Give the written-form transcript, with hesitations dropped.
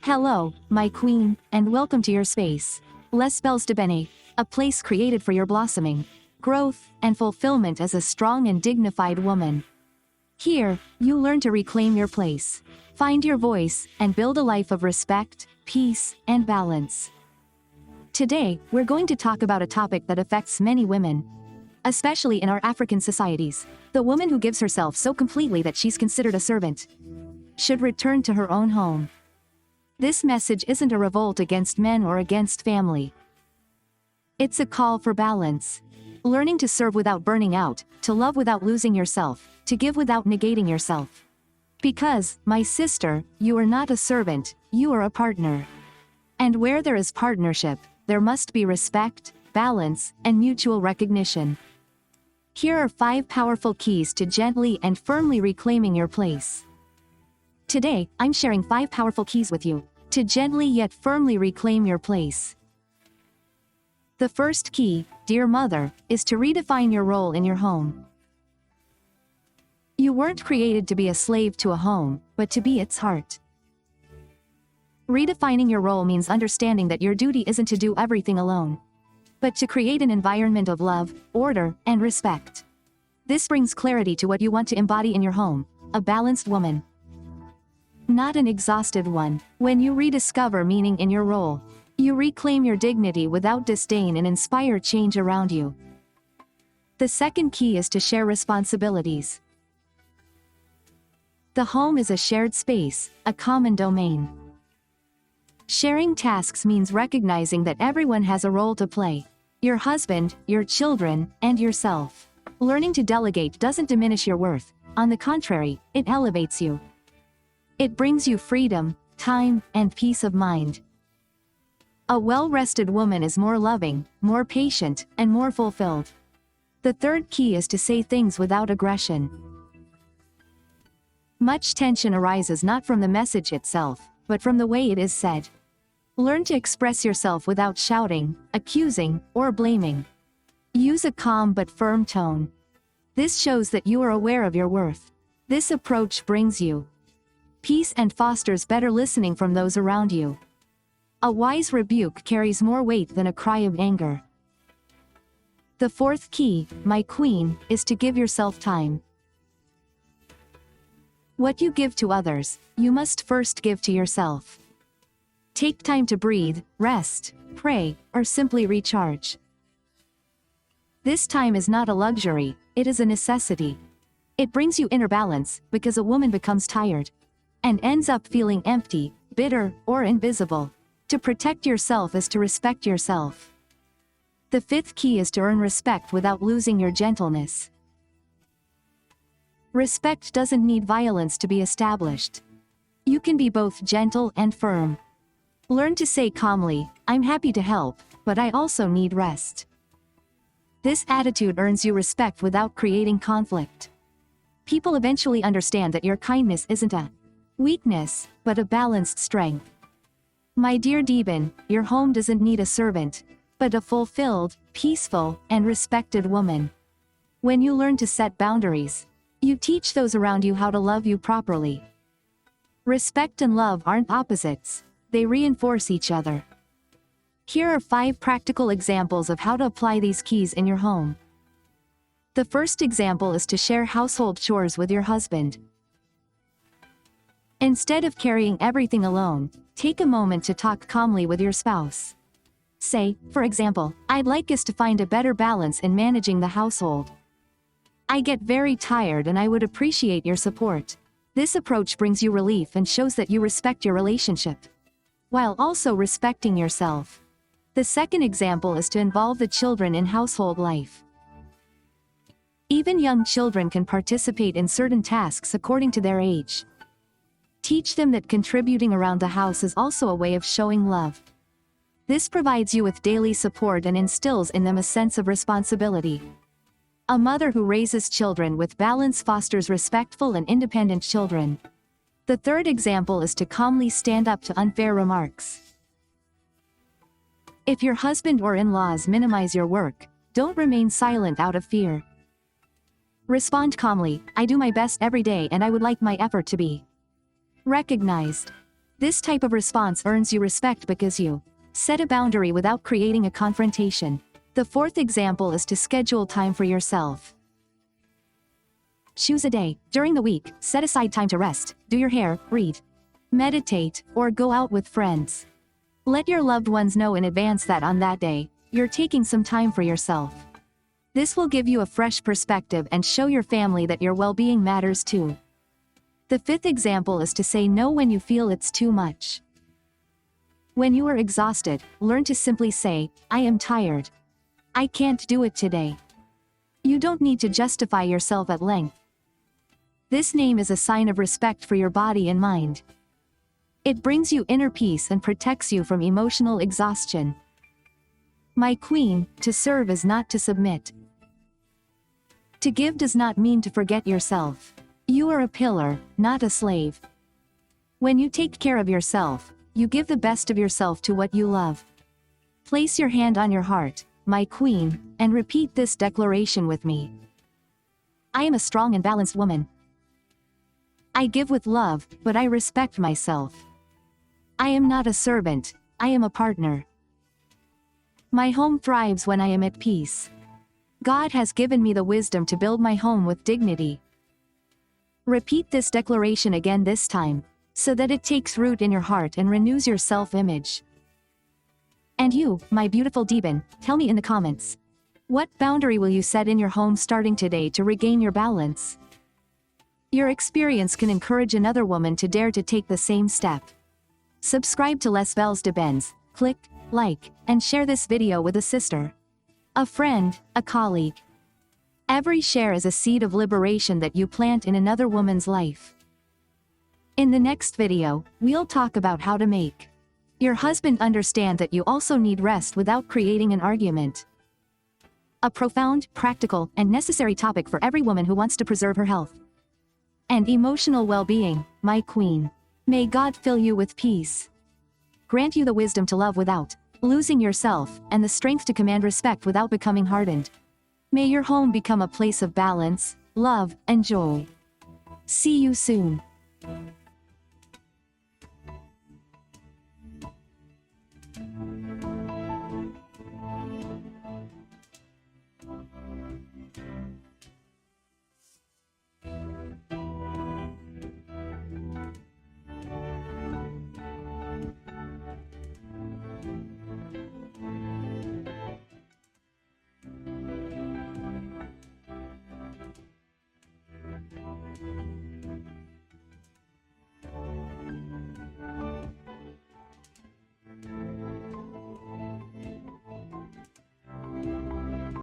Hello, my queen, and welcome to your space. Les Belles de Bene, a place created for your blossoming, growth, and fulfillment as a strong and dignified woman. Here, you learn to reclaim your place, find your voice, and build a life of respect, peace, and balance. Today, we're going to talk about a topic that affects many women, especially in our African societies. The woman who gives herself so completely that she's considered a servant should return to her own home. This message isn't a revolt against men or against family. It's a call for balance. Learning to serve without burning out, to love without losing yourself, to give without negating yourself. Because, my sister, you are not a servant, you are a partner. And where there is partnership, there must be respect, balance, and mutual recognition. Here are 5 powerful keys to gently and firmly reclaiming your place. Today, I'm sharing 5 powerful keys with you, to gently yet firmly reclaim your place. The first key, dear mother, is to redefine your role in your home. You weren't created to be a slave to a home, but to be its heart. Redefining your role means understanding that your duty isn't to do everything alone, but to create an environment of love, order, and respect. This brings clarity to what you want to embody in your home, a balanced woman, not an exhausted one. When you rediscover meaning in your role, you reclaim your dignity without disdain and inspire change around you. The second key is to share responsibilities. The home is a shared space, a common domain. Sharing tasks means recognizing that everyone has a role to play. Your husband, your children, and yourself. Learning to delegate doesn't diminish your worth. On the contrary, it elevates you. It brings you freedom, time, and peace of mind. A well-rested woman is more loving, more patient, and more fulfilled. The third key is to say things without aggression. Much tension arises not from the message itself, but from the way it is said. Learn to express yourself without shouting, accusing, or blaming. Use a calm but firm tone. This shows that you are aware of your worth. This approach brings you peace and fosters better listening from those around you. A wise rebuke carries more weight than a cry of anger. The fourth key, my queen, is to give yourself time. What you give to others, you must first give to yourself. Take time to breathe, rest, pray, or simply recharge. This time is not a luxury, it is a necessity. It brings you inner balance, because a woman becomes tired and ends up feeling empty, bitter, or invisible. To protect yourself is to respect yourself. The fifth key is to earn respect without losing your gentleness. Respect doesn't need violence to be established. You can be both gentle and firm. Learn to say calmly, I'm happy to help, but I also need rest. This attitude earns you respect without creating conflict. People eventually understand that your kindness isn't a weakness, but a balanced strength. My dear Deben, your home doesn't need a servant, but a fulfilled, peaceful, and respected woman. When you learn to set boundaries, you teach those around you how to love you properly. Respect and love aren't opposites, they reinforce each other. Here are 5 practical examples of how to apply these keys in your home. The first example is to share household chores with your husband. Instead of carrying everything alone, take a moment to talk calmly with your spouse. Say, for example, I'd like us to find a better balance in managing the household. I get very tired and I would appreciate your support. This approach brings you relief and shows that you respect your relationship, while also respecting yourself. The second example is to involve the children in household life. Even young children can participate in certain tasks according to their age. Teach them that contributing around the house is also a way of showing love. This provides you with daily support and instills in them a sense of responsibility. A mother who raises children with balance fosters respectful and independent children. The third example is to calmly stand up to unfair remarks. If your husband or in-laws minimize your work, don't remain silent out of fear. Respond calmly, I do my best every day and I would like my effort to be recognized. This type of response earns you respect because you set a boundary without creating a confrontation. The fourth example is to schedule time for yourself. Choose a day. During the week, set aside time to rest, do your hair, read, meditate, or go out with friends. Let your loved ones know in advance that on that day, you're taking some time for yourself. This will give you a fresh perspective and show your family that your well-being matters too. The fifth example is to say no when you feel it's too much. When you are exhausted, learn to simply say, "I am tired. I can't do it today." You don't need to justify yourself at length. This name is a sign of respect for your body and mind. It brings you inner peace and protects you from emotional exhaustion. My queen, to serve is not to submit. To give does not mean to forget yourself. You are a pillar, not a slave. When you take care of yourself, you give the best of yourself to what you love. Place your hand on your heart, my queen, and repeat this declaration with me. I am a strong and balanced woman. I give with love, but I respect myself. I am not a servant, I am a partner. My home thrives when I am at peace. God has given me the wisdom to build my home with dignity. Repeat this declaration again this time, so that it takes root in your heart and renews your self-image. And you, my beautiful demon, tell me in the comments. What boundary will you set in your home starting today to regain your balance? Your experience can encourage another woman to dare to take the same step. Subscribe to Les Belles de Benz, click, like, and share this video with a sister, a friend, a colleague. Every share is a seed of liberation that you plant in another woman's life. In the next video, we'll talk about how to make your husband understand that you also need rest without creating an argument. A profound, practical, and necessary topic for every woman who wants to preserve her health and emotional well-being, my queen. May God fill you with peace, grant you the wisdom to love without losing yourself, and the strength to command respect without becoming hardened. May your home become a place of balance, love, and joy. See you soon.